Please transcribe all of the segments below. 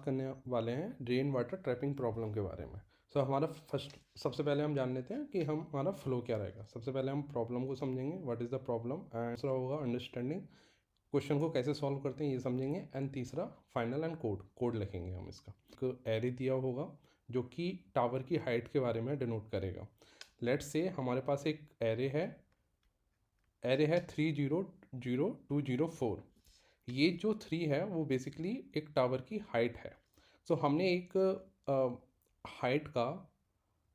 करने वाले हैं रेन वाटर ट्रैपिंग प्रॉब्लम के बारे में। हमारा सबसे पहले हम जान लेते हैं कि हमारा फ्लो क्या रहेगा। सबसे पहले हम प्रॉब्लम को समझेंगे, what is the problem, and दूसरा होगा अंडरस्टैंडिंग, क्वेश्चन को कैसे सॉल्व करते हैं ये समझेंगे, एंड तीसरा फाइनल एंड कोड लिखेंगे हम इसका। एक एरे दिया होगा जो कि टावर की हाइट के बारे में डिनोट करेगा। लेट्स से हमारे पास एक एरे है 3000204। ये जो 3 है वो बेसिकली एक टावर की हाइट है। हमने एक हाइट का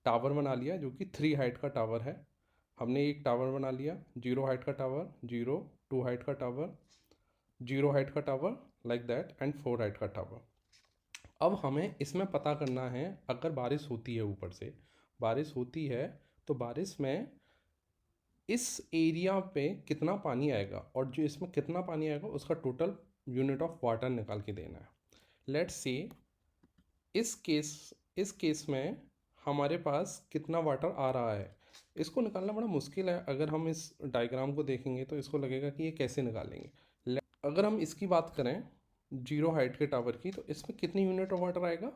टावर बना लिया जो कि 3 हाइट का टावर है। हमने एक टावर बना लिया 0 हाइट का टावर, 0, 2 हाइट का टावर, 0 हाइट का tower, like that, and 4 height का टावर। अब हमें इसमें पता करना है, अगर बारिश होती है, ऊपर से बारिश होती है तो बारिश में इस एरिया पे कितना पानी आएगा, और जो इसमें कितना पानी आएगा उसका टोटल यूनिट ऑफ वाटर निकाल के देना है। लेट्स सी इस केस में हमारे पास कितना वाटर आ रहा है। इसको निकालना बड़ा मुश्किल है। अगर हम इस डायग्राम को देखेंगे तो इसको लगेगा कि ये कैसे निकालेंगे। अगर हम इसकी बात करें 0 हाइट के टावर की, तो इसमें कितनी यूनिट ऑफ वाटर आएगा,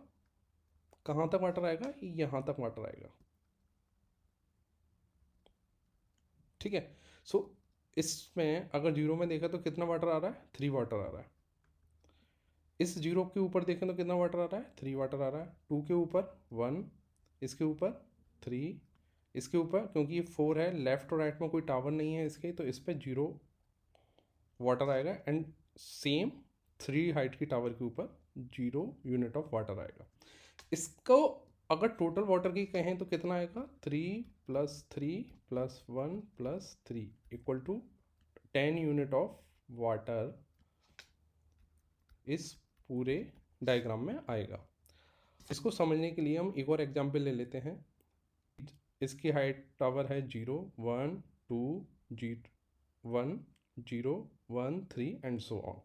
कहाँ तक वाटर आएगा, यहाँ तक वाटर आएगा। ठीक है। इसमें अगर 0 में देखा तो कितना वाटर आ रहा है, 3 वाटर आ रहा है। इस 0 के ऊपर देखें तो कितना वाटर आ रहा है, 3 वाटर आ रहा है। 2 के ऊपर 1, इसके ऊपर 3, इसके ऊपर, क्योंकि ये 4 है, लेफ्ट और राइट में कोई टावर नहीं है इसके, तो इस पर 0 वाटर आएगा। एंड सेम 3 हाइट की टावर के ऊपर 0 यूनिट ऑफ वाटर आएगा। इसको अगर टोटल वाटर की कहें तो कितना आएगा, 3 + 3 + 1 + 3 equal to 10 unit of water इस पूरे डायग्राम में आएगा। इसको समझने के लिए हम एक और एग्जाम्पल ले लेते हैं। इसकी हाइट टावर है 0, 1, 2, 1, 0, 1, 3 एंड सो ऑन।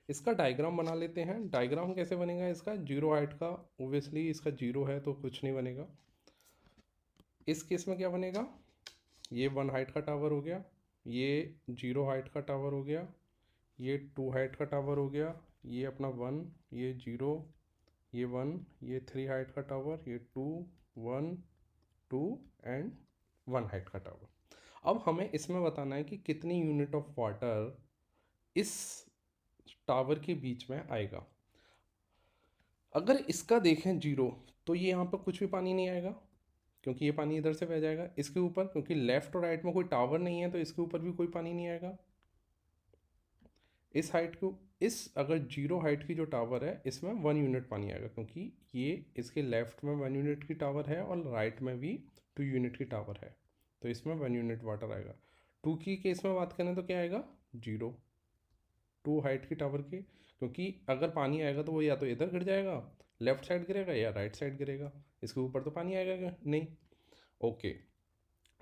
इसका डायग्राम बना लेते हैं। डायग्राम कैसे बनेगा इसका, 0 हाइट का, ओबियसली इसका 0 है तो कुछ नहीं बनेगा। इस केस में क्या बनेगा, ये 1 हाइट का टावर हो गया, ये 0 हाइट का टावर हो गया, ये 2 हाइट का टावर हो गया, ये अपना 1, ये 0, ये 1, ये 3 हाइट का टावर, ये 2, 1, 2 एंड 1 हाइट का टावर। अब हमें इसमें बताना है कि कितनी यूनिट ऑफ वाटर इस टावर के बीच में आएगा। अगर इसका देखें 0, तो ये यहाँ पर कुछ भी पानी नहीं आएगा, क्योंकि ये पानी इधर से बह जाएगा। इसके ऊपर, क्योंकि लेफ्ट और राइट में कोई टावर नहीं है, तो इसके ऊपर भी कोई पानी नहीं आएगा। इस हाइट को, अगर 0 हाइट की जो टावर है इसमें 1 यूनिट पानी आएगा, क्योंकि ये इसके लेफ्ट में 1 यूनिट की टावर है और राइट में भी 2 यूनिट की टावर है, तो इसमें 1 यूनिट वाटर आएगा। 2 की केस में बात करें तो क्या आएगा, 0, 2 हाइट की टावर की, क्योंकि अगर पानी आएगा तो वो या तो इधर गिर जाएगा, लेफ्ट साइड गिरेगा, या राइट साइड गिरेगा, इसके ऊपर तो पानी आएगा नहीं। ओके,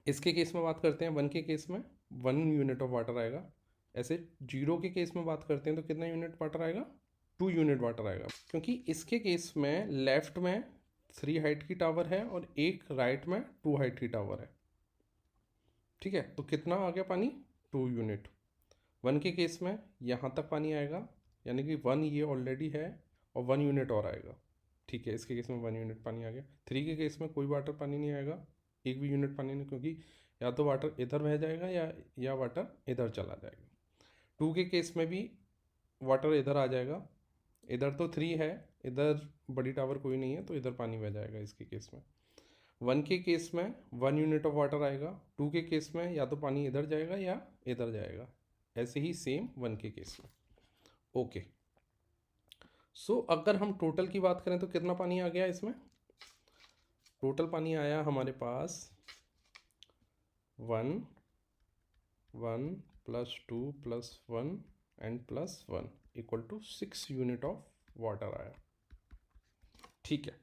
इसके केस में बात करते हैं 1 के केस में 1 यूनिट ऑफ वाटर आएगा। ऐसे 0 के केस में बात करते हैं तो कितना यूनिट वाटर आएगा, 2 यूनिट वाटर आएगा, क्योंकि इसके केस में लेफ्ट में 3 हाइट की टावर है और एक राइट में 2 हाइट की टावर है। ठीक है, तो कितना आ गया पानी, 2 यूनिट। 1 के केस में यहाँ तक पानी आएगा, यानी कि 1 ये ऑलरेडी है और 1 यूनिट और आएगा। ठीक है, इसके केस में 1 यूनिट पानी आ गया। 3 के केस में कोई वाटर पानी नहीं आएगा, एक भी यूनिट पानी नहीं, क्योंकि या तो वाटर इधर बह जाएगा या वाटर इधर चला जाएगा। 2 के केस में भी वाटर इधर आ जाएगा, इधर तो 3 है, इधर बड़ी टावर कोई नहीं है, तो इधर पानी बह जाएगा इसके केस में। 1 के केस में 1 यूनिट ऑफ वाटर आएगा। 2 के केस में या तो पानी इधर जाएगा या इधर जाएगा, ऐसे ही सेम 1 के केस में। ओके, अगर हम टोटल की बात करें तो कितना पानी आ गया इसमें, टोटल पानी आया हमारे पास 1 + 2 + 1 and +1 equal to 6 unit of water आया। ठीक है,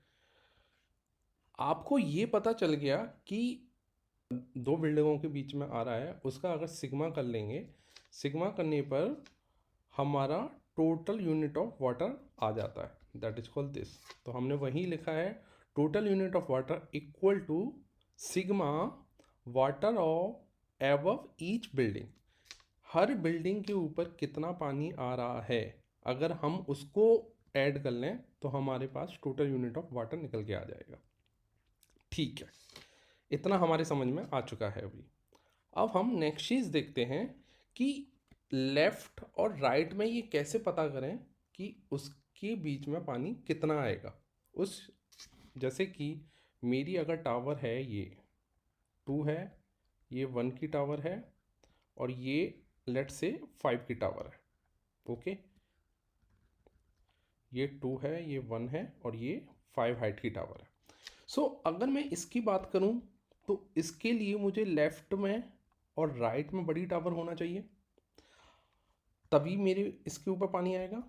आपको ये पता चल गया कि 2 बिल्डिंगों के बीच में आ रहा है, उसका अगर सिग्मा कर लेंगे, सिग्मा करने पर हमारा टोटल यूनिट ऑफ वाटर आ जाता है, दैट इज कॉल्ड दिस। तो हमने वही लिखा है, total unit of water equal to sigma water of above each building. हर बिल्डिंग के ऊपर कितना पानी आ रहा है, अगर हम उसको ऐड कर लें तो हमारे पास टोटल यूनिट ऑफ वाटर निकल के आ जाएगा। ठीक है, इतना हमारे समझ में आ चुका है अभी। अब हम नेक्स्ट चीज़ देखते हैं कि लेफ्ट और राइट में ये कैसे पता करें कि उसके बीच में पानी कितना आएगा। उस जैसे कि मेरी अगर टावर है ये 2 है, ये 1 की टावर है और ये लेट से 5 की टावर है। ओके, ये 2 है, ये 1 है और ये 5 हाइट की टावर है। सो अगर मैं इसकी बात करूं तो इसके लिए मुझे लेफ्ट में और राइट में बड़ी टावर होना चाहिए, तभी मेरे इसके ऊपर पानी आएगा।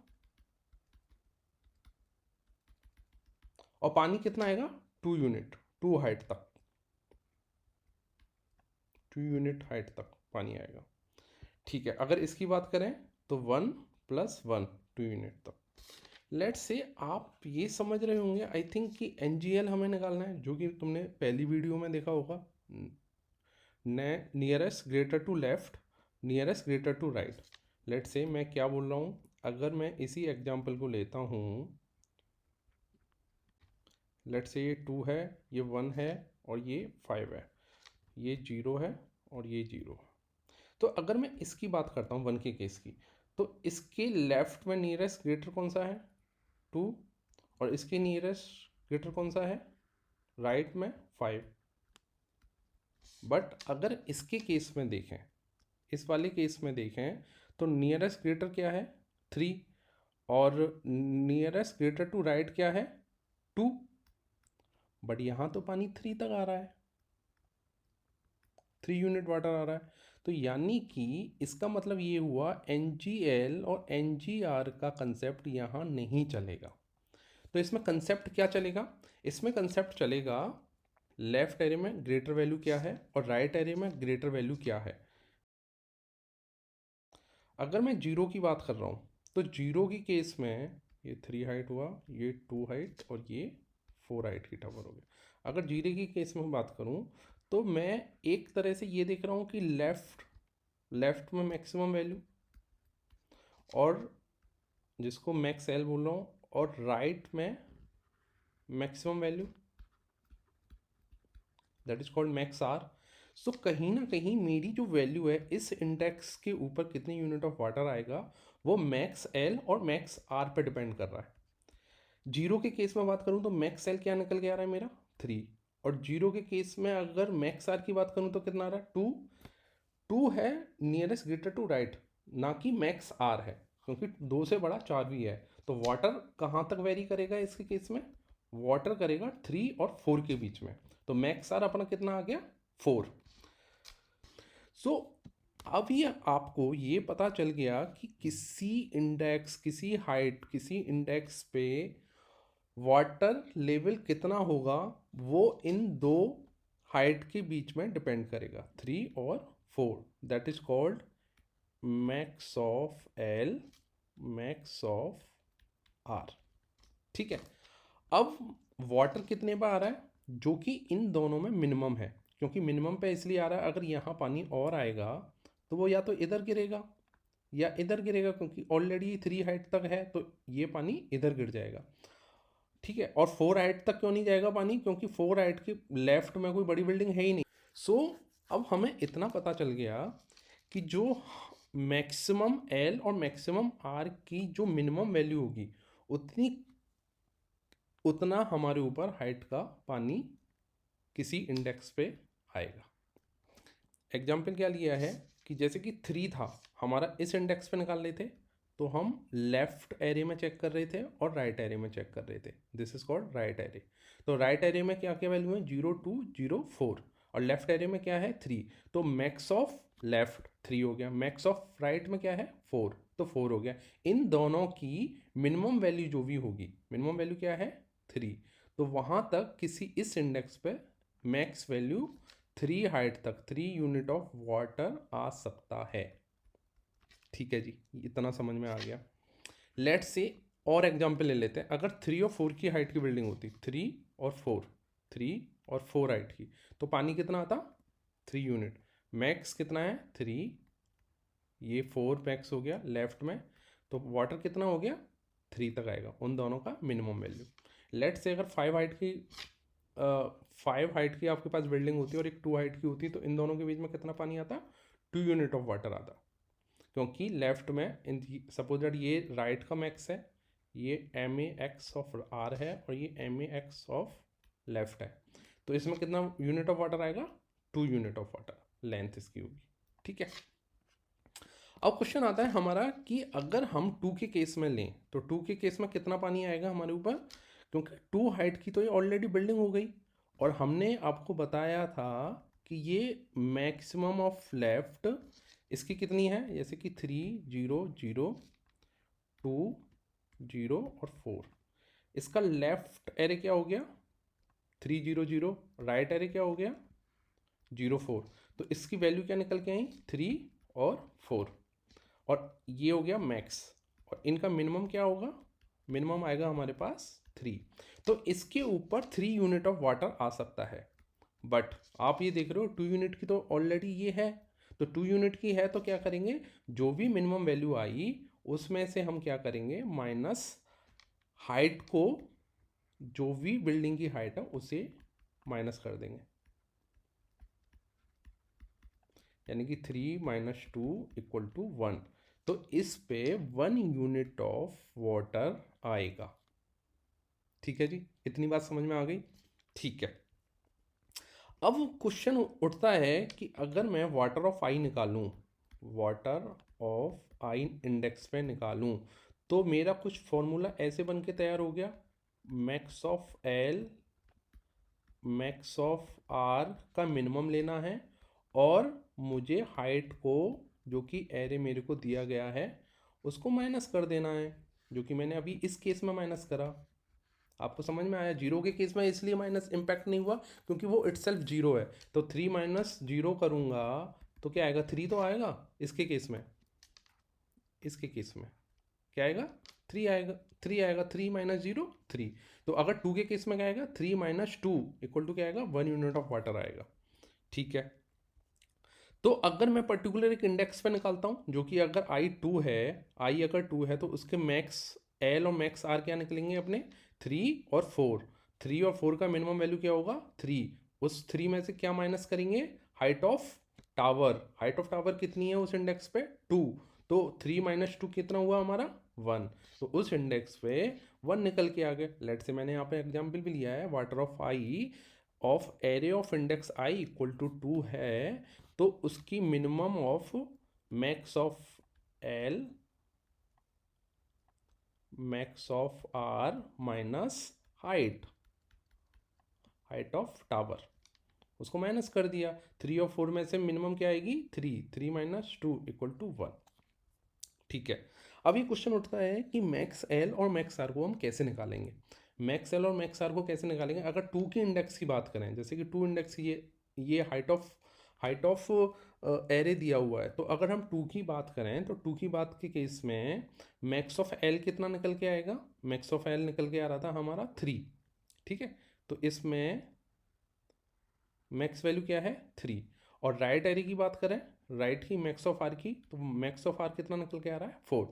और पानी कितना आएगा? 2 यूनिट, 2 हाइट तक, 2 यूनिट हाइट तक पानी आएगा। ठीक है, अगर इसकी बात करें तो 1 + 1, 2 यूनिट तक। लेट्स से आप ये समझ रहे होंगे आई थिंक कि NGL हमें निकालना है, जो कि तुमने पहली वीडियो में देखा होगा, nearest greater to left, nearest greater to right. Let's say मैं क्या बोल रहा हूँ, अगर मैं इसी एग्जांपल को लेता हूँ, लेट्स से ये 2 है, ये 1 है और ये 5 है, ये 0 है और ये 0 है। तो अगर मैं इसकी बात करता हूँ 1 के केस की, तो इसके लेफ्ट में नियरेस्ट ग्रेटर कौन सा है? 2। और इसके नियरेस्ट ग्रेटर कौन सा है? राइट में 5। बट अगर इसके केस में देखें, इस वाले केस में देखें, तो नियरेस्ट ग्रेटर क्या है? 3। और नियरेस्ट ग्रेटर टू राइट क्या है? 2। बट यहाँ तो पानी 3 तक आ रहा है, 3 यूनिट वाटर आ रहा है। तो यानी कि इसका मतलब ये हुआ NGL और NGR का कंसेप्ट यहाँ नहीं चलेगा। तो इसमें कंसेप्ट क्या चलेगा? इसमें कंसेप्ट चलेगा लेफ्ट एरे में ग्रेटर वैल्यू क्या है और राइट एरे में ग्रेटर वैल्यू क्या है। अगर मैं 0 की बात कर रहा हूँ तो 0 की केस में ये 3 हाइट हुआ, ये 2 हाइट और ये 4 हाइट की टावर हो गया। अगर 0 की केस में बात करूँ तो मैं एक तरह से ये देख रहा हूँ कि लेफ्ट में मैक्सिमम वैल्यू और जिसको मैक्स एल बोल रहा हूँ, और राइट में maximum value, that is called max R. So कहीं ना कहीं मेरी जो वैल्यू है इस इंडेक्स के ऊपर कितने यूनिट ऑफ वाटर आएगा वो मैक्स एल और मैक्स आर पे डिपेंड कर रहा है। 0 के केस में बात करूं तो मैक्स एल क्या निकल के आ रहा है मेरा? 3। और 0 के केस में अगर मैक्स आर की बात करूं तो कितना आ रहा है? 2। 2 है नियरेस्ट ग्रेटर टू राइट, ना कि मैक्स आर है, क्योंकि 2 से बड़ा 4 भी है। तो वाटर कहाँ तक वेरी करेगा इसके केस में? वाटर करेगा 3 और 4 के बीच में। तो मैक्स आर अपना कितना आ गया? 4। सो अब ये आपको ये पता चल गया कि किसी इंडेक्स, किसी हाइट, किसी इंडेक्स पे वाटर लेवल कितना होगा वो इन दो हाइट के बीच में डिपेंड करेगा, 3 और 4। That is called max of L, max of R. ठीक है, अब वाटर कितने पर आ रहा है? जो कि इन दोनों में मिनिमम है, क्योंकि मिनिमम पे इसलिए आ रहा है, अगर यहाँ पानी और आएगा तो वो या तो इधर गिरेगा या इधर गिरेगा, क्योंकि ऑलरेडी 3 हाइट तक है तो ये पानी इधर गिर जाएगा। ठीक है, और 4 हाइट तक क्यों नहीं जाएगा पानी? क्योंकि 4 हाइट के लेफ्ट में कोई बड़ी बिल्डिंग है ही नहीं। सो अब हमें इतना पता चल गया कि जो मैक्सिमम एल और मैक्सिमम आर की जो मिनिमम वैल्यू होगी उतना हमारे ऊपर हाइट का पानी किसी इंडेक्स पे आएगा। एग्जाम्पल क्या लिया है कि जैसे कि 3 था हमारा, इस इंडेक्स पे निकाल रहे थे तो हम लेफ्ट एरे में चेक कर रहे थे और राइट एरे में चेक कर रहे थे। This is called right array. तो राइट एरे में क्या क्या वैल्यू है? 0, 2, 0, 4। और लेफ्ट एरे में क्या है? 3। तो मैक्स ऑफ लेफ्ट 3 हो गया, मैक्स ऑफ राइट में क्या है? 4, तो 4 हो गया। इन दोनों की मिनिमम वैल्यू जो भी होगी, मिनिमम वैल्यू क्या है? 3। तो वहाँ तक किसी इस इंडेक्स पे मैक्स वैल्यू 3 हाइट तक, 3 यूनिट ऑफ वाटर आ सकता है। ठीक है जी, इतना समझ में आ गया। लेट्स से और एग्जांपल ले लेते हैं। अगर 3 और 4 की हाइट की बिल्डिंग होती, 3 और 4, 3 और 4 हाइट की, तो पानी कितना आता? 3 यूनिट। मैक्स कितना है? 3, ये 4 मैक्स हो गया लेफ्ट में, तो वाटर कितना हो गया? 3 तक आएगा, उन दोनों का मिनिमम वैल्यू। लेट्स से अगर 5 हाइट की आपके पास बिल्डिंग होती है और एक 2 हाइट की होती है, तो इन दोनों के बीच में कितना पानी आता? 2 यूनिट ऑफ वाटर आता। क्योंकि लेफ्ट में इन सपोज दैट ये राइट का मैक्स है, ये M A X of R है और ये M A X of left है, तो इसमें कितना यूनिट ऑफ वाटर आएगा? 2 यूनिट ऑफ वाटर लेंथ इसकी होगी। ठीक है, अब क्वेश्चन आता है हमारा कि अगर हम 2 के केस में लें तो 2 के केस में कितना पानी आएगा हमारे ऊपर? क्योंकि 2 हाइट की तो ये ऑलरेडी बिल्डिंग हो गई और हमने आपको बताया था कि ये मैक्सिमम ऑफ लेफ्ट इसकी कितनी है, जैसे कि 3 0 0 2 0 और 4। इसका लेफ्ट एरे क्या हो गया? 3 0 0। राइट एरे क्या हो गया? 0 4। तो इसकी वैल्यू क्या निकल के आई? 3 और 4। और ये हो गया मैक्स, और इनका मिनिमम क्या होगा? मिनिमम आएगा हमारे पास 3। तो इसके ऊपर 3 यूनिट ऑफ वाटर आ सकता है। बट आप ये देख रहे हो 2 यूनिट की तो ऑलरेडी ये है, तो 2 यूनिट की है तो क्या करेंगे, जो भी मिनिमम वैल्यू आई उसमें से हम क्या करेंगे, माइनस हाइट को, जो भी बिल्डिंग की हाइट है उसे माइनस कर देंगे, यानी कि 3 - 2 = 1। तो इस पे 1 यूनिट ऑफ वाटर आएगा। ठीक है जी, इतनी बात समझ में आ गई? ठीक है, अब क्वेश्चन उठता है कि अगर मैं वाटर ऑफ आई निकालूं, वाटर ऑफ आई इंडेक्स पे निकालूं, तो मेरा कुछ फॉर्मूला ऐसे बन के तैयार हो गया, max of L max of R का मिनिमम लेना है और मुझे हाइट को, जो कि एरे मेरे को दिया गया है, उसको माइनस कर देना है, जो कि मैंने अभी इस केस में माइनस करा। आपको समझ में आया? 0 के केस में इसलिए माइनस इम्पैक्ट नहीं हुआ क्योंकि वो इटसेल्फ 0 है, तो 3 - 0 करूँगा तो क्या आएगा? 3 तो आएगा। इसके केस में क्या आएगा? 3 आएगा। 3 आएगा, 3 - 0 3। तो अगर 2 के केस में क्या आएगा? 3 - 2 = क्या आएगा? 1 यूनिट ऑफ वाटर आएगा। ठीक है, तो अगर मैं पर्टिकुलर एक इंडेक्स पे निकालता हूँ, जो कि अगर आई 2 है, आई अगर 2 है, तो उसके मैक्स एल और मैक्स आर क्या निकलेंगे अपने? 3 और 4। 3 और 4 का मिनिमम वैल्यू क्या होगा? 3। उस 3 में से क्या माइनस करेंगे? Height of tower. Height of tower कितनी है उस इंडेक्स पे? 2। तो 3 - 2 कितना हुआ हमारा? 1। तो उस इंडेक्स पे 1 निकल के आ गए। लेट से मैंने यहाँ पे एग्जाम्पल भी लिया है, water of I of array of index I = 2 है, तो उसकी minimum of max of L max of R minus height of tower, उसको माइनस कर दिया। 3 और 4 में से मिनिमम क्या आएगी? 3। 3 - 2 = 1। ठीक है, अब ये क्वेश्चन उठता है कि मैक्स एल और मैक्स आर को हम कैसे निकालेंगे? मैक्स एल और मैक्स आर को कैसे निकालेंगे? अगर 2 के इंडेक्स की बात करें, जैसे कि 2 इंडेक्स ये हाइट ऑफ एरे दिया हुआ है, तो अगर हम 2 की बात करें तो 2 की बात के केस में मैक्स ऑफ एल कितना निकल के आएगा? मैक्स ऑफ एल निकल के आ रहा था हमारा 3। ठीक है, तो इसमें मैक्स वैल्यू क्या है? 3। और राइट एरे की बात करें, राइट की मैक्स ऑफ आर की, तो मैक्स ऑफ आर कितना निकल के आ रहा है? 4।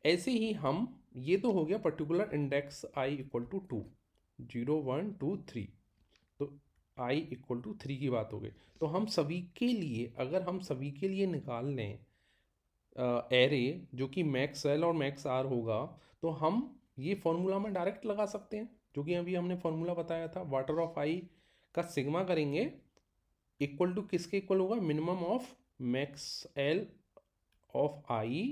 ऐसे ही हम, ये तो हो गया पर्टिकुलर इंडेक्स आई = 2, 0 1 2 3, तो आई = 3 की बात हो गई। तो हम सभी के लिए, अगर हम सभी के लिए निकाल लें एरे जो कि मैक्स एल और मैक्स आर होगा, तो हम ये फॉर्मूला में डायरेक्ट लगा सकते हैं, जो कि अभी हमने फॉर्मूला बताया था। वाटर ऑफ आई का सिग्मा करेंगे इक्वल टू किसके इक्वल होगा? Minimum of max L of i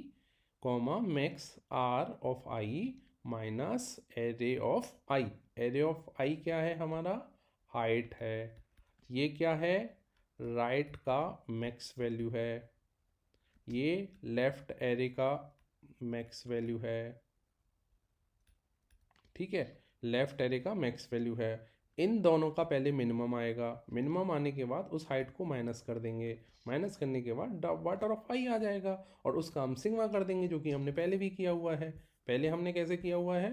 comma max R of i minus array of i. Array of i क्या है हमारा? हाइट है। ये क्या है? राइट का मैक्स वैल्यू है। ये लेफ्ट एरे का मैक्स वैल्यू है। ठीक है, लेफ्ट एरे का मैक्स वैल्यू है। इन दोनों का पहले मिनिमम आएगा, मिनिमम आने के बाद उस हाइट को माइनस कर देंगे, माइनस करने के बाद वाटर ऑफ आई आ जाएगा और उसका हम सिग्मा कर देंगे, जो कि हमने पहले भी किया हुआ है। पहले हमने कैसे किया हुआ है?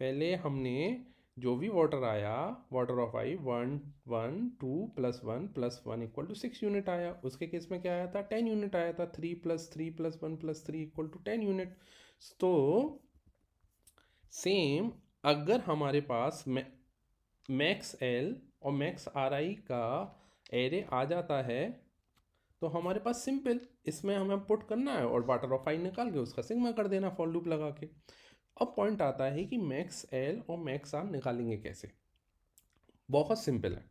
पहले हमने जो भी वाटर आया, वाटर ऑफ आई 1 1 2 + 1 + 1 = 6 यूनिट आया। उसके केस में क्या आया था? 10 यूनिट आया था। 3 + 3 + 1 + 3 = 10 यूनिट। तो सेम अगर हमारे पास मैक्स एल और मैक्स आर आई का एरे आ जाता है तो हमारे पास सिंपल इसमें हमें पुट करना है और वाटर ऑफ आई निकाल के उसका सिग्मा कर देना फॉर लूप लगा के। अब पॉइंट आता है कि मैक्स एल और मैक्स आर निकालेंगे कैसे। बहुत सिंपल है।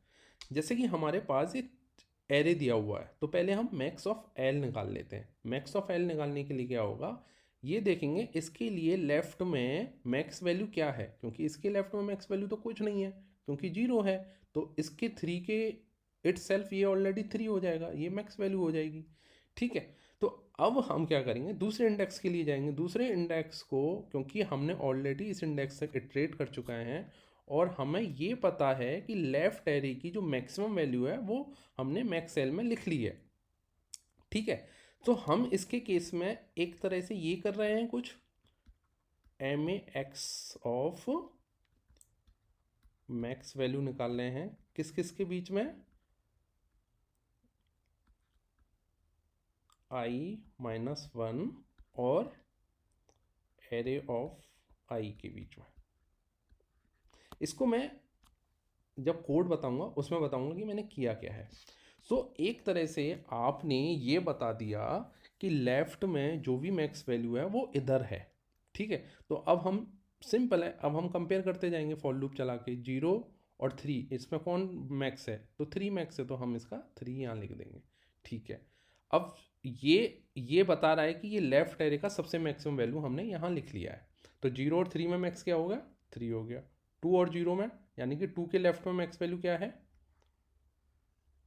जैसे कि हमारे पास एक एरे दिया हुआ है तो पहले हम मैक्स ऑफ एल निकाल लेते हैं। मैक्स ऑफ एल निकालने के लिए क्या होगा, ये देखेंगे इसके लिए लेफ्ट में मैक्स वैल्यू क्या है, क्योंकि इसके लेफ्ट में मैक्स वैल्यू तो कुछ नहीं है क्योंकि जीरो है। तो इसके थ्री के इट सेल्फ ये ऑलरेडी थ्री हो जाएगा, ये मैक्स वैल्यू हो जाएगी। ठीक है, तो अब हम क्या करेंगे, दूसरे इंडेक्स के लिए जाएंगे। दूसरे इंडेक्स को क्योंकि हमने ऑलरेडी इस इंडेक्स तक इटरेट कर चुका है और हमें ये पता है कि लेफ्ट एरे की जो मैक्सिमम वैल्यू है वो हमने मैक्स एल में लिख ली है। ठीक है, तो हम इसके केस में एक तरह से ये कर रहे हैं कुछ M A X of max value निकाल रहे हैं किस किस के बीच में, आई माइनस वन और एरे ऑफ आई के बीच में। इसको मैं जब कोड बताऊंगा उसमें बताऊंगा कि मैंने किया क्या है। सो एक तरह से आपने ये बता दिया कि लेफ्ट में जो भी मैक्स वैल्यू है वो इधर है। ठीक है, तो अब हम सिंपल है, अब हम कंपेयर करते जाएंगे फॉर लूप चला के। जीरो और थ्री, इसमें कौन मैक्स है, तो थ्री मैक्स है तो हम इसका थ्री यहाँ लिख देंगे। ठीक है, अब ये बता रहा है कि ये लेफ्ट एरे का सबसे मैक्सिमम वैल्यू हमने यहाँ लिख लिया है। तो जीरो और थ्री में मैक्स क्या हो गया, थ्री हो गया। टू और जीरो में, यानी कि टू के लेफ्ट में मैक्स वैल्यू क्या है,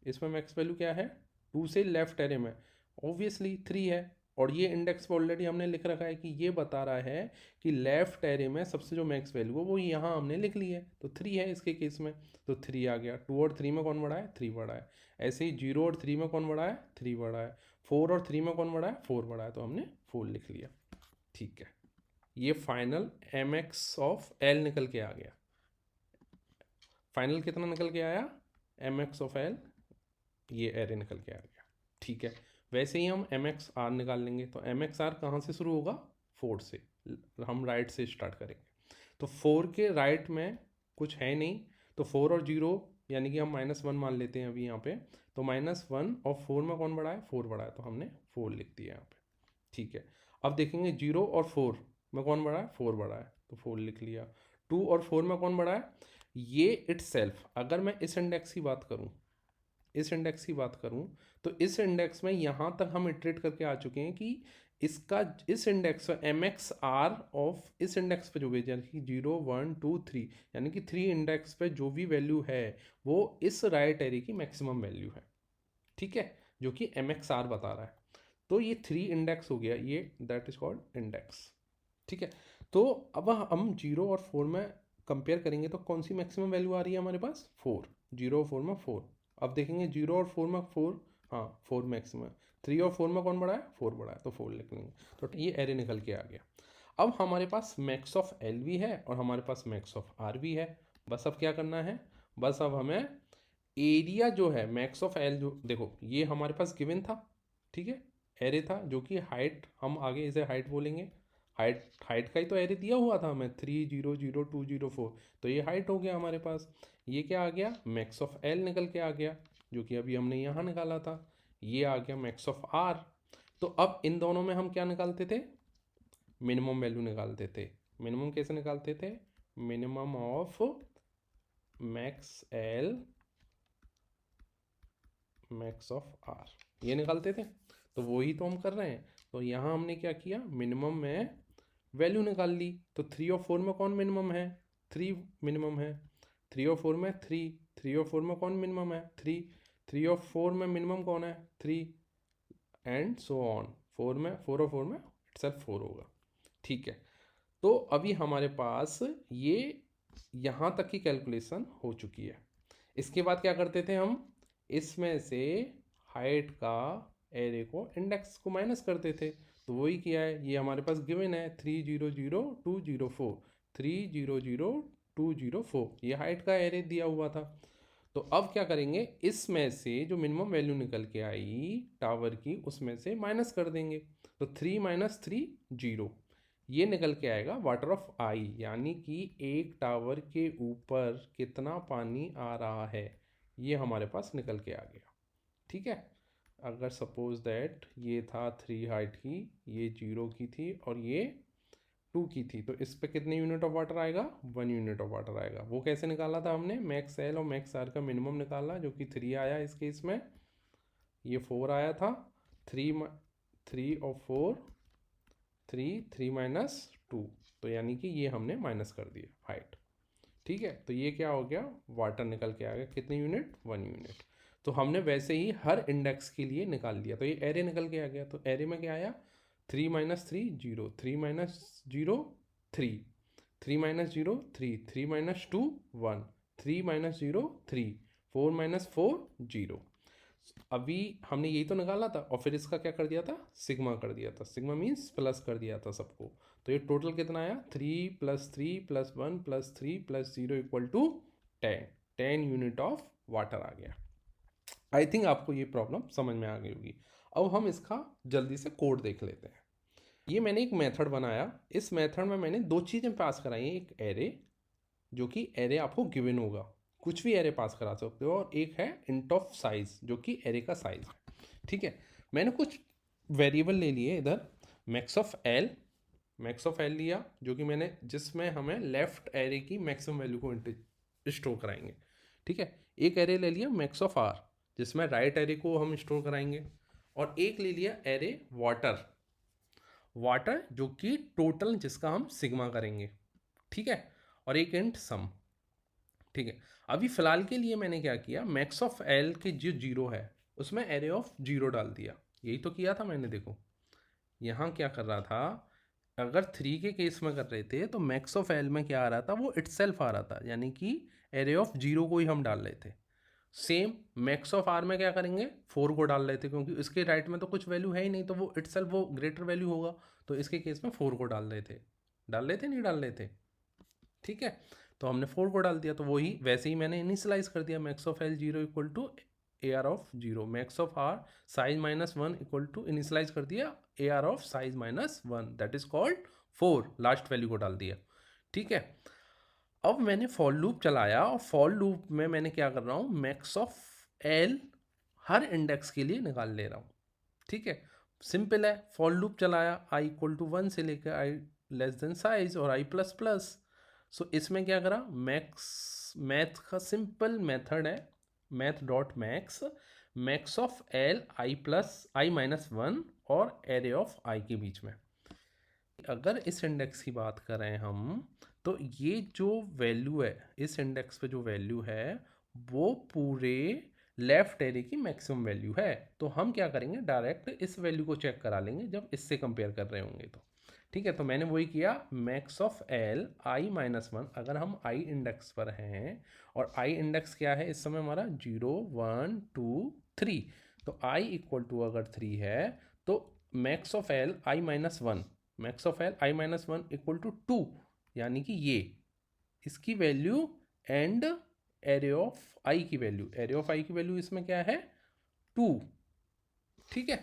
इसमें मैक्स वैल्यू क्या है, टू से लेफ्ट एरे में ऑब्वियसली थ्री है। और ये इंडेक्स पर ऑलरेडी हमने लिख रखा है कि ये बता रहा है कि लेफ्ट एरे में सबसे जो मैक्स वैल्यू है वो यहाँ हमने लिख ली है, तो थ्री है इसके केस में, तो थ्री आ गया। टू और थ्री में कौन बड़ा है, थ्री बड़ा है। ऐसे ही जीरो और थ्री में कौन बड़ा है, थ्री बड़ा है। फोर और थ्री में कौन बड़ा है, फोर बड़ा है, तो हमने फोर लिख लिया। ठीक है, ये final M X of L निकल के आ गया। फाइनल कितना निकल के आया, एम एक्स ऑफ एल, ये एरे निकल के आ गया। ठीक है, वैसे ही हम एम एक्स आर निकाल लेंगे। तो एम एक्स आर कहाँ से शुरू होगा, फोर से, हम राइट से स्टार्ट करेंगे। तो फोर के राइट में कुछ है नहीं, तो फोर और जीरो यानी कि हम माइनस वन मान लेते हैं अभी यहाँ पे। तो माइनस वन और फोर में कौन बड़ा है, फोर बड़ा है, तो हमने फोर लिख दिया यहाँ पे। ठीक है, अब देखेंगे जीरो और फोर में कौन बड़ा है, फोर बड़ा है, तो फोर लिख लिया। टू और फोर में कौन बड़ा है, ये इट सेल्फ, अगर मैं इस इंडेक्स की बात करूँ, इस इंडेक्स की बात करूं तो इस इंडेक्स में यहाँ तक हम इटरेट करके आ चुके हैं कि इसका इस इंडेक्स पर एम एक्स आर ऑफ इस इंडेक्स पे जो भेजा कि जीरो वन टू थ्री, यानी कि थ्री इंडेक्स पे जो भी वैल्यू है वो इस राइट एरे की मैक्सिमम वैल्यू है। ठीक है, जो कि एम एक्स आर बता रहा है। तो ये थ्री इंडेक्स हो गया, ये दैट इज कॉल्ड इंडेक्स। ठीक है, तो अब हम जीरो और फोर में कंपेयर करेंगे तो कौन सी मैक्सिमम वैल्यू आ रही है हमारे पास, फोर। जीरो और फोर में फोर। अब देखेंगे जीरो और फोर में फोर, हाँ फोर मैक्सिमम। थ्री और फोर में कौन बड़ा है, फोर बड़ा है, तो फोर लिख लेंगे। तो ये एरे निकल के आ गया। अब हमारे पास मैक्स ऑफ एल भी है और हमारे पास मैक्स ऑफ आर भी है। बस अब क्या करना है, बस अब हमें एरिया जो है मैक्स ऑफ एल, जो देखो ये हमारे पास गिवन था। ठीक है, एरे था जो कि हाइट, हम आगे इसे हाइट बोलेंगे। हाइट का ही तो एरे दिया हुआ था हमें, three zero zero two zero four, तो ये हाइट हो गया हमारे पास। ये क्या आ गया, मैक्स ऑफ एल निकल के आ गया, जो कि अभी हमने यहाँ निकाला था। ये आ गया मैक्स ऑफ आर। तो अब इन दोनों में हम क्या निकालते थे, मिनिमम वैल्यू निकालते थे। मिनिमम कैसे निकालते थे, minimum of max L max of R, ये निकालते थे। तो वही तो हम कर रहे हैं। तो यहाँ हमने क्या किया, मिनिमम में वैल्यू निकाल ली। तो थ्री और फोर में कौन मिनिमम है, थ्री मिनिमम है। थ्री और फोर में थ्री, थ्री और फोर में कौन मिनिमम है, थ्री। थ्री और फोर में मिनिमम कौन है, three, and so on. Four में, फोर और फोर में इटसेल्फ फोर होगा। ठीक है, तो अभी हमारे पास ये यहाँ तक की कैलकुलेशन हो चुकी है। इसके बाद क्या करते थे हम, इसमें से हाइट का एरे को इंडेक्स को माइनस करते थे। तो वही किया है, ये हमारे पास गिवन है three zero zero two zero four, three zero zero two zero four, ये हाइट का एरे दिया हुआ था। तो अब क्या करेंगे, इसमें से जो मिनिमम वैल्यू निकल के आई टावर की उसमें से माइनस कर देंगे। तो थ्री माइनस थ्री जीरो, ये निकल के आएगा वाटर ऑफ आई, यानी कि एक टावर के ऊपर कितना पानी आ रहा है, ये हमारे पास निकल के आ गया। ठीक है, अगर सपोज दैट ये था 3 हाइट की, ये 0 की थी और ये 2 की थी, तो इस पे कितने यूनिट ऑफ वाटर आएगा, 1 यूनिट ऑफ वाटर आएगा। वो कैसे निकाला था हमने, मैक्स एल और मैक्स आर का मिनिमम निकाला, जो कि 3 आया इस केस में, ये 4 आया था, 3 और 4 3 माइनस 2, तो यानी कि ये हमने माइनस कर दिया हाइट। ठीक है, तो ये क्या हो गया, वाटर निकल के आ गया, कितने यूनिट, 1 यूनिट। तो हमने वैसे ही हर इंडेक्स के लिए निकाल दिया, तो ये एरे निकल के आ गया। तो एरे में क्या आया, 3 minus 3 0, 3 minus 0 3, 3 minus 0 3, 3 minus 2 1, 3 minus 0 3, 4 minus 4 0। अभी हमने यही तो निकाला था और फिर इसका क्या कर दिया था, सिग्मा कर दिया था, सिग्मा मीन्स प्लस कर दिया था सबको। तो ये टोटल कितना आया, 3 plus 3 plus 1 plus 3 plus 0 equal to 10 unit of water आ गया। आई थिंक आपको ये प्रॉब्लम समझ में आ गई होगी। अब हम इसका जल्दी से कोड देख लेते हैं। ये मैंने एक मेथड बनाया, इस मेथड में मैंने दो चीज़ें पास कराई हैं, एक एरे, जो कि एरे आपको गिवन होगा, कुछ भी एरे पास करा सकते हो, और एक है इंट ऑफ साइज, जो कि एरे का साइज है। ठीक है, मैंने कुछ वेरिएबल ले लिए इधर, मैक्स ऑफ एल लिया, जो कि मैंने, जिसमें हमें लेफ्ट एरे की मैक्सिमम वैल्यू को स्टोर कराएंगे। ठीक है, एक एरे ले लिया मैक्स ऑफ आर, जिसमें राइट एरे को हम स्टोर कराएंगे, और एक ले लिया एरे वाटर जो कि टोटल जिसका हम सिग्मा करेंगे। ठीक है, और एक इंट सम। ठीक है, अभी फिलहाल के लिए मैंने क्या किया, मैक्स ऑफ एल के जो 0 है उसमें एरे ऑफ 0 डाल दिया, यही तो किया था मैंने। देखो यहाँ क्या कर रहा था, अगर 3 के केस में कर रहे थे तो मैक्स ऑफ एल में क्या आ रहा था, वो इटसेल्फ आ रहा था, यानी कि एरे ऑफ 0 को ही हम डाल रहे थे। सेम मैक्स ऑफ आर में क्या करेंगे, 4 को डाल रहे थे, क्योंकि इसके राइट में तो कुछ वैल्यू है ही नहीं, तो वो इटसेल्फ वो ग्रेटर वैल्यू होगा, तो इसके केस में 4 को डाल रहे थे, नहीं डाल रहे थे। ठीक है, तो हमने 4 को डाल दिया, तो वही वैसे ही मैंने इनिशियलाइज कर दिया, max of L 0 equal to A R of 0, max of R size minus 1 equal to initialize कर दिया A R of size minus 1, that is called 4, last value को डाल दिया। ठीक है, अब मैंने फॉर लूप चलाया, और फॉर लूप में मैंने क्या कर रहा हूँ, max of L her index के लिए निकाल ले रहा हूँ। ठीक है, सिंपल है, फॉर लूप चलाया, आई इक्वल टू 1 से लेकर आई लेस देन साइज और आई प्लस प्लस। सो इसमें क्या करा, मैथ का सिंपल मेथड है, math dot max of L I minus 1 और एरे ऑफ आई के बीच में। अगर इस इंडेक्स की बात करें हम, तो ये जो वैल्यू है इस इंडेक्स पे, जो वैल्यू है वो पूरे लेफ्ट एरे की मैक्सिमम वैल्यू है। तो हम क्या करेंगे, डायरेक्ट इस वैल्यू को चेक करा लेंगे जब इससे कंपेयर कर रहे होंगे तो। ठीक है, तो मैंने वही किया, max of L I minus 1, अगर हम आई इंडेक्स पर हैं, और आई इंडेक्स क्या है इस समय हमारा, 0 1 2 3, तो आई इक्वल टू अगर 3 है, तो max of L I minus 1, max of L I minus 1 equal to 2, यानी कि ये इसकी value, and array of I की वैल्यू, एरे ऑफ आई की वैल्यू इसमें क्या है, 2। ठीक है,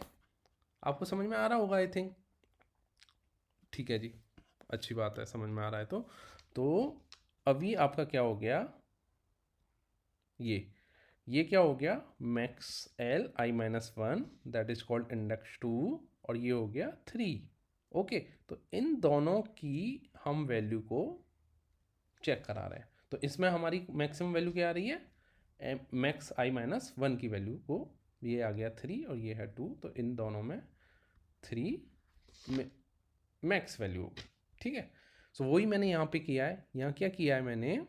आपको समझ में आ रहा होगा आई थिंक। ठीक है जी, अच्छी बात है, समझ में आ रहा है। तो अभी आपका क्या हो गया, ये क्या हो गया, max L I minus 1, that is called index 2, और ये हो गया 3। ओके, तो इन दोनों की हम वैल्यू को चेक करा रहे हैं, तो इसमें हमारी मैक्सिमम वैल्यू क्या आ रही है, मैक्स आई माइनस 1 की वैल्यू को, ये आ गया 3 और ये है 2, तो इन दोनों में 3 मैक्स वैल्यू होगी। ठीक है, सो वही मैंने यहाँ पे किया है, यहाँ क्या किया है मैंने,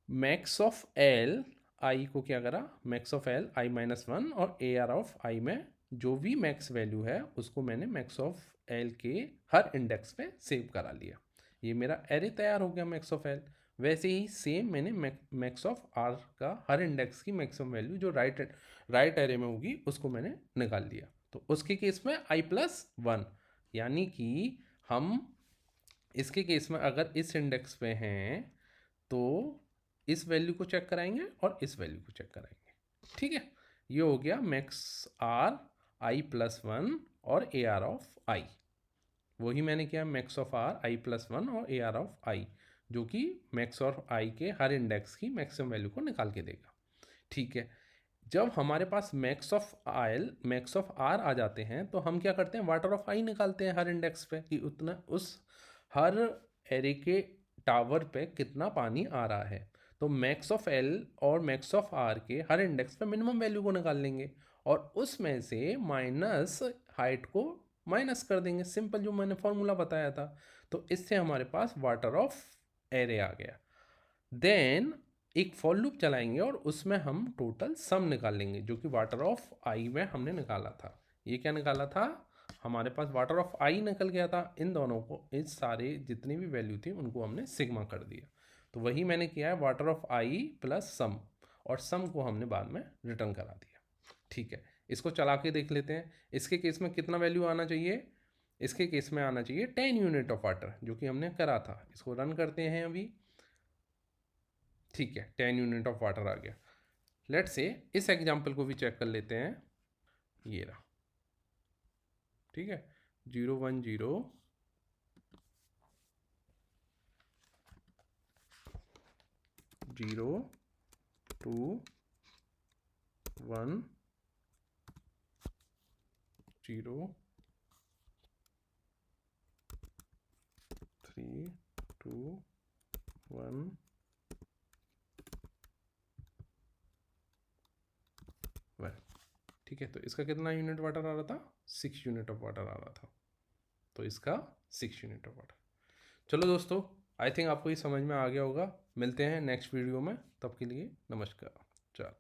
मैक्स ऑफ एल आई को क्या करा, max of L I minus 1 और ए आर ऑफ आई में जो भी मैक्स वैल्यू है उसको मैंने मैक्स ऑफ एल के हर इंडेक्स पे सेव करा लिया, ये मेरा एरे तैयार हो गया मैक्स ऑफ एल। वैसे ही सेम मैंने मैक्स ऑफ आर का हर इंडेक्स की मैक्सिमम वैल्यू जो राइट एरे में होगी उसको मैंने निकाल लिया, तो उसके केस में आई प्लस 1, यानी कि हम इसके केस में अगर इस इंडेक्स पे हैं तो इस वैल्यू को चेक कराएंगे और इस वैल्यू को चेक कराएंगे। ठीक है, ये हो गया मैक्स आर आई प्लस 1 और ए आर ऑफ आई। वही मैंने किया max of are I plus 1 और ए आर ऑफ आई, जो कि मैक्स ऑफ आई के हर इंडेक्स की मैक्सिमम वैल्यू को निकाल के देगा। ठीक है, जब हमारे पास मैक्स ऑफ आर आ जाते हैं तो हम क्या करते हैं, वाटर ऑफ आई निकालते हैं हर इंडेक्स पे कि उतना उस हर एरे के टावर पे कितना पानी आ रहा है। तो मैक्स ऑफ एल और मैक्स ऑफ आर के हर इंडेक्स पे मिनिमम वैल्यू को निकाल लेंगे और उसमें से माइनस हाइट को माइनस कर देंगे, सिंपल जो मैंने फॉर्मूला बताया था। तो इससे हमारे पास वाटर ऑफ एरे आ गया। देन एक फॉर लूप चलाएंगे और उसमें हम टोटल सम निकाल लेंगे, जो कि वाटर ऑफ आई में हमने निकाला था। ये क्या निकाला था, हमारे पास वाटर ऑफ आई निकल गया था। इन दोनों को, इस सारे जितनी भी वैल्यू थी उनको हमने सिग्मा कर दिया। तो वही मैंने किया है, वाटर ऑफ आई प्लस सम, और सम को हमने बाद में रिटर्न करा दिया। ठीक है, इसको चला के देख लेते हैं। इसके केस में कितना वैल्यू आना चाहिए, इसके केस में आना चाहिए 10 यूनिट ऑफ वाटर, जो कि हमने करा था। इसको रन करते हैं अभी। ठीक है, 10 यूनिट ऑफ वाटर आ गया। लेट्स से इस एग्जाम्पल को भी चेक कर लेते हैं। ये रहा, ठीक है, 0 1 0 0 2 1 0 3 2 1 1। ठीक है, तो इसका कितना यूनिट वाटर आ रहा था, 6 यूनिट ऑफ वाटर आ रहा था। तो इसका 6 यूनिट ऑफ वाटर। चलो दोस्तों, आई थिंक आपको ये समझ में आ गया होगा। मिलते हैं नेक्स्ट वीडियो में, तब के लिए नमस्कार। चलो।